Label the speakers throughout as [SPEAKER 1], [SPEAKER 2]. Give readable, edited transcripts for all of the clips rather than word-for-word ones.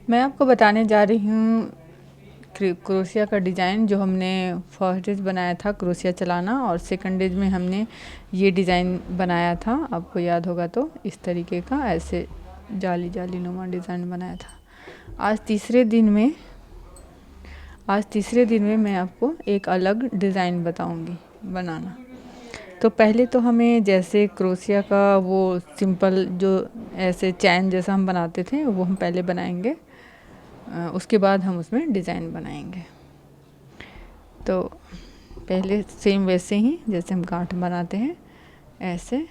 [SPEAKER 1] मैं आपको बताने जा रही हूँ क्रोशिया का डिज़ाइन जो हमने फर्स्ट डेज बनाया था क्रोशिया चलाना, और सेकंड डेज में हमने ये डिज़ाइन बनाया था, आपको याद होगा तो इस तरीके का ऐसे जाली जाली नुमा डिज़ाइन बनाया था। आज तीसरे दिन में मैं आपको एक अलग डिज़ाइन बताऊंगी बनाना। तो पहले तो हमें जैसे क्रोशिया का वो सिंपल जो ऐसे चैन जैसा हम बनाते थे वो हम पहले बनाएंगे, उसके बाद हम उसमें डिज़ाइन बनाएंगे। तो पहले सेम वैसे ही जैसे हम गांठ बनाते हैं ऐसे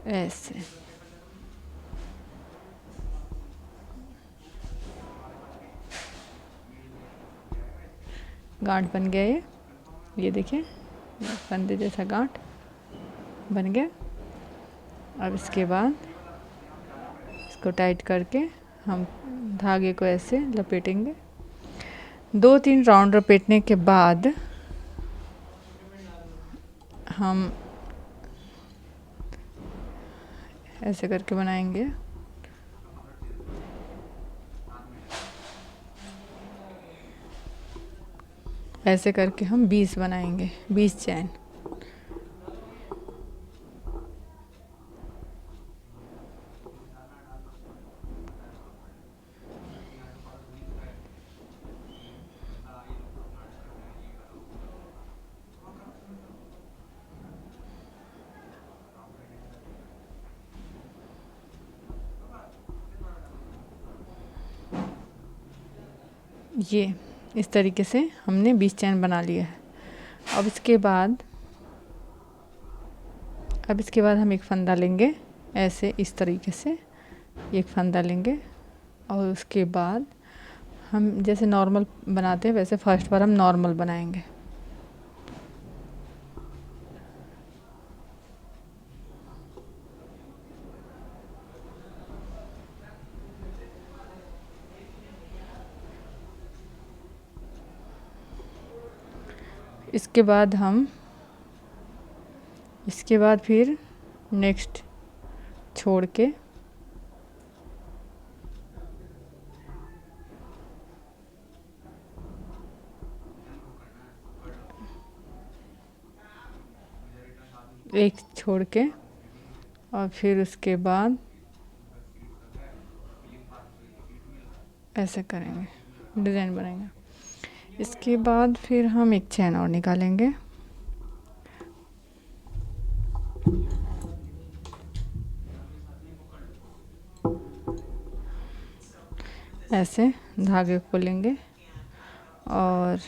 [SPEAKER 1] ऐसे गांठ बन गया ये देखिए फंदे जैसा गांठ बन गया। अब इसके बाद इसको टाइट करके हम धागे को ऐसे लपेटेंगे। 2-3 राउंड लपेटने के बाद हम ऐसे करके बनाएंगे। ऐसे करके हम 20 बनाएंगे, 20 चैन। ये इस तरीके से हमने 20 चैन बना लिया है। अब इसके बाद हम एक फंदा लेंगे ऐसे इस तरीके से एक फंदा लेंगे, और उसके बाद हम जैसे नॉर्मल बनाते हैं वैसे फर्स्ट बार हम नॉर्मल बनाएंगे। इसके बाद फिर नेक्स्ट छोड़ के एक छोड़ के और फिर उसके बाद ऐसे करेंगे, डिज़ाइन बनाएंगे। इसके बाद फिर हम एक चैन और निकालेंगे, ऐसे धागे को लेंगे। और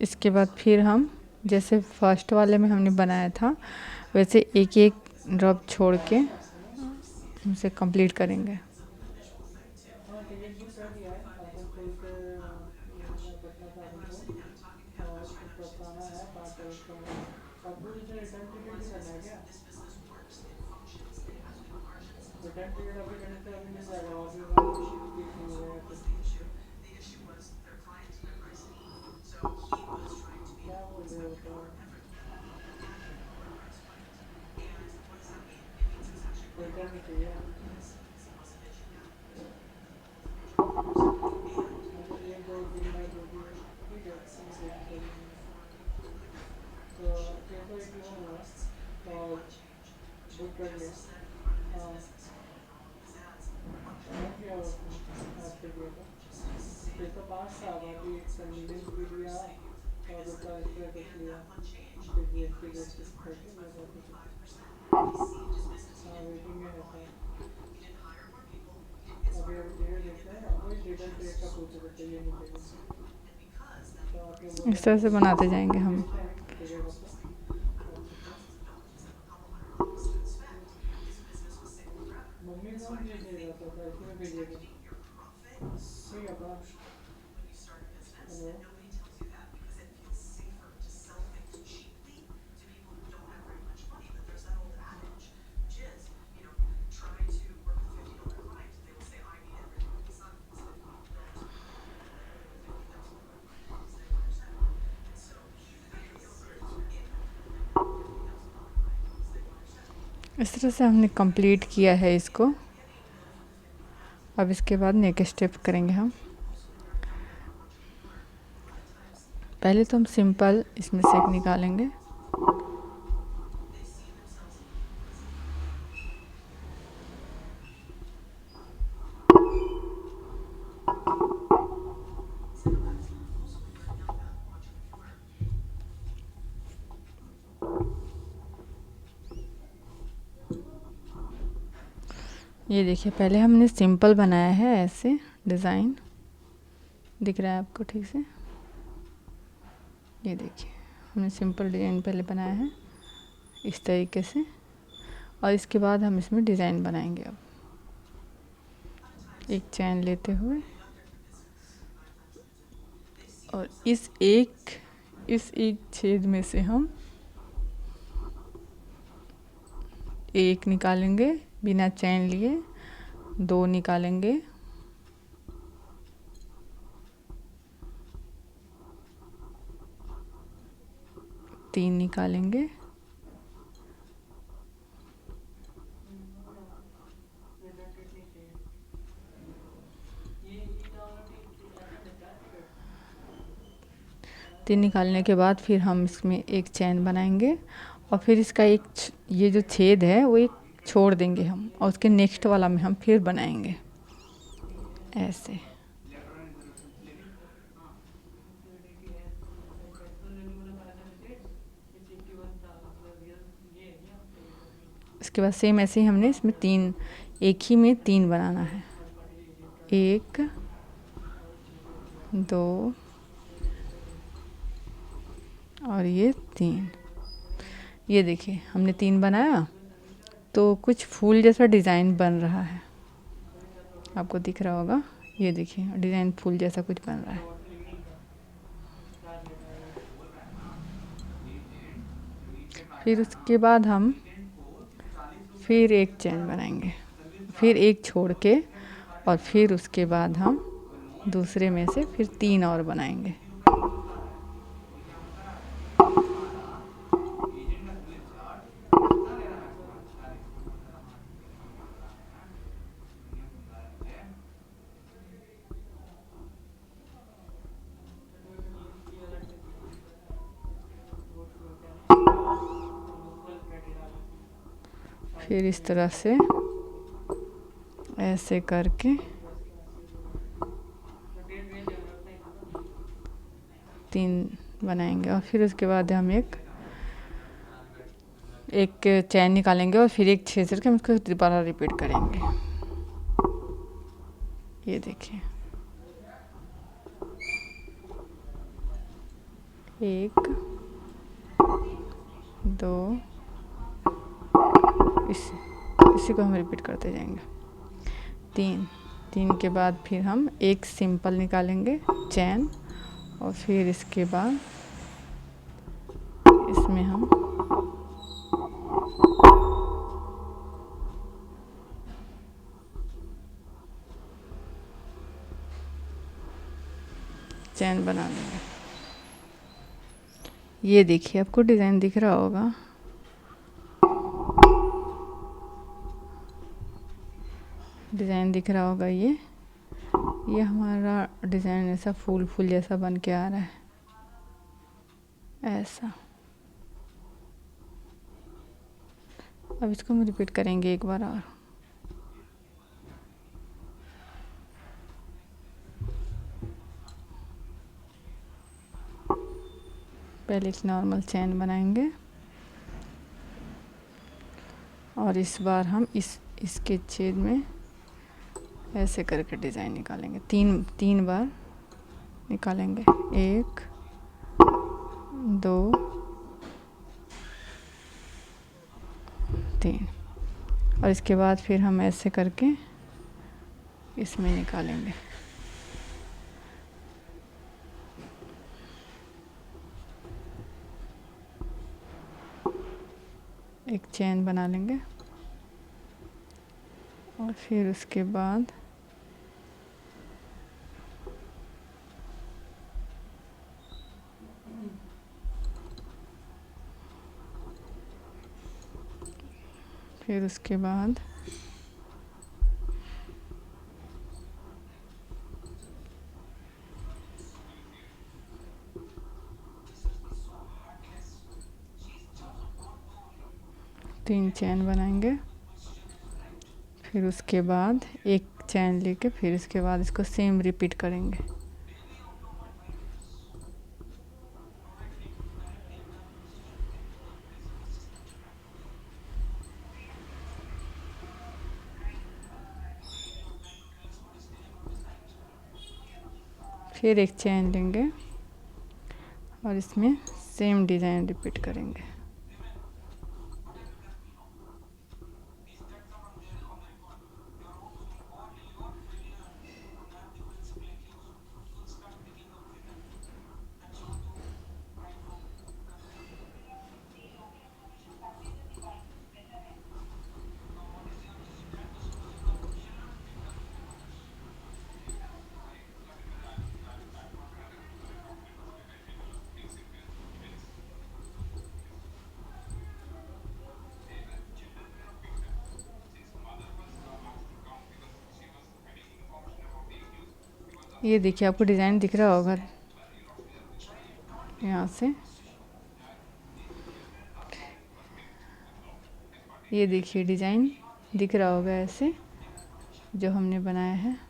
[SPEAKER 1] इसके बाद फिर हम जैसे फर्स्ट वाले में हमने बनाया था वैसे एक एक ड्रॉप छोड़ के उसे कंप्लीट करेंगे। इस तरह से बनाते जाएंगे हम। इस तरह से हमने कंप्लीट किया है इसको। अब इसके बाद नेक्स्ट स्टेप करेंगे हम। पहले तो हम सिंपल इसमें से एक निकालेंगे। ये देखिए, पहले हमने सिंपल बनाया है ऐसे डिज़ाइन, दिख रहा है आपको ठीक से? ये देखिए, हमने सिंपल डिज़ाइन पहले बनाया है इस तरीके से, और इसके बाद हम इसमें डिज़ाइन बनाएंगे। अब एक चैन लेते हुए और इस एक छेद में से हम एक निकालेंगे बिना चैन लिए, 2 निकालेंगे, 3 निकालेंगे, तीन निकालने के बाद फिर हम इसमें एक चैन बनाएंगे, और फिर इसका एक ये जो छेद है वो एक छोड़ देंगे हम, और उसके नेक्स्ट वाला में हम फिर बनाएंगे ऐसे। इसके बाद सेम ऐसे ही हमने इसमें 3, एक ही में 3 बनाना है। 1 2 और ये 3। ये देखिए, हमने 3 बनाया तो कुछ फूल जैसा डिज़ाइन बन रहा है, आपको दिख रहा होगा। ये देखिए, डिज़ाइन फूल जैसा कुछ बन रहा है। फिर उसके बाद हम फिर एक चैन बनाएंगे, फिर एक छोड़ के, और फिर उसके बाद हम दूसरे में से फिर 3 और बनाएंगे। फिर इस तरह से ऐसे करके 3 बनाएंगे, और फिर उसके बाद हम एक चैन निकालेंगे, और फिर एक छेद करके हम उसको दोबारा रिपीट करेंगे। ये देखिए, 1 2, इसी को हम रिपीट करते जाएंगे। 3 के बाद फिर हम एक सिंपल निकालेंगे चैन, और फिर इसके बाद इसमें हम चैन बना लेंगे। ये देखिए, आपको डिज़ाइन दिख रहा होगा। डिज़ाइन दिख रहा होगा। ये हमारा डिज़ाइन ऐसा फूल जैसा बन के आ रहा है ऐसा। अब इसको हम रिपीट करेंगे एक बार और। पहले एक नॉर्मल चैन बनाएंगे, और इस बार हम इसके छेद में ऐसे करके डिज़ाइन निकालेंगे। 3 बार निकालेंगे, 1 2 3, और इसके बाद फिर हम ऐसे करके इसमें निकालेंगे। एक चैन बना लेंगे, और फिर उसके बाद फिर उसके बाद तीन चैन बनाएंगे। फिर उसके बाद एक चैन लेके फिर इसके बाद इसको सेम रिपीट करेंगे। फिर एक चैन लेंगे और इसमें सेम डिज़ाइन रिपीट करेंगे। ये देखिए आपको डिज़ाइन दिख रहा होगा यहाँ से। ये देखिए डिज़ाइन दिख रहा होगा ऐसे जो हमने बनाया है।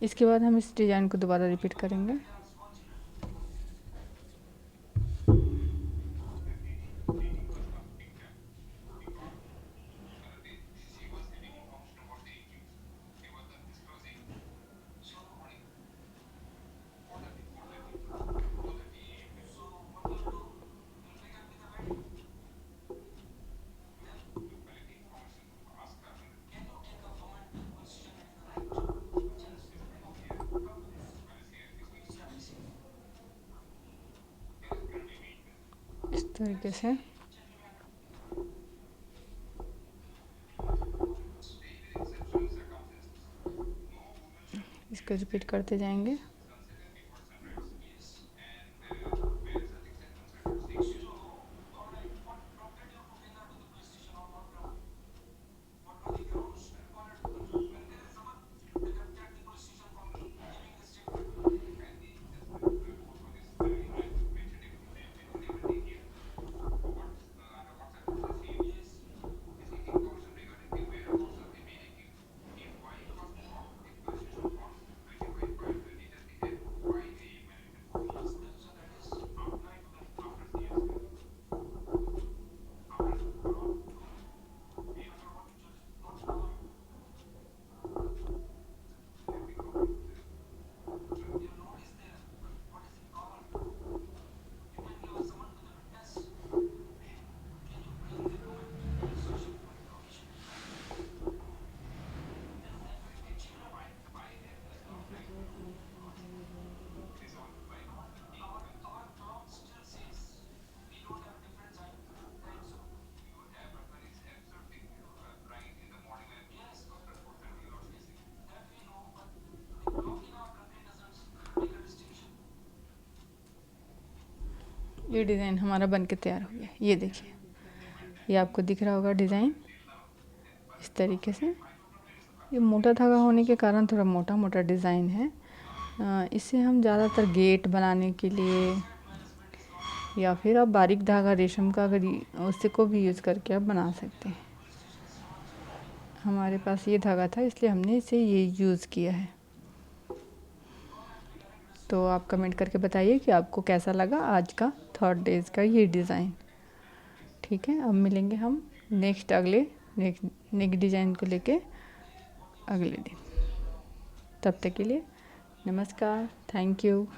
[SPEAKER 1] इसके बाद हम इस डिज़ाइन को दोबारा रिपीट करेंगे। इस तरीके से इसको रिपीट करते जाएंगे। ये डिज़ाइन हमारा बन के तैयार हो गया। ये देखिए, ये आपको दिख रहा होगा डिज़ाइन इस तरीके से। ये मोटा धागा होने के कारण थोड़ा मोटा मोटा डिज़ाइन है। इसे हम ज़्यादातर गेट बनाने के लिए या फिर आप बारीक धागा रेशम का अगर उससे को भी यूज़ करके आप बना सकते हैं। हमारे पास ये धागा था इसलिए हमने इसे ये यूज़ किया है। तो आप कमेंट करके बताइए कि आपको कैसा लगा आज का थर्ड डेज़ का ये डिज़ाइन। ठीक है, अब मिलेंगे हम नेक्स्ट डिज़ाइन को लेके अगले दिन। तब तक के लिए नमस्कार, थैंक यू।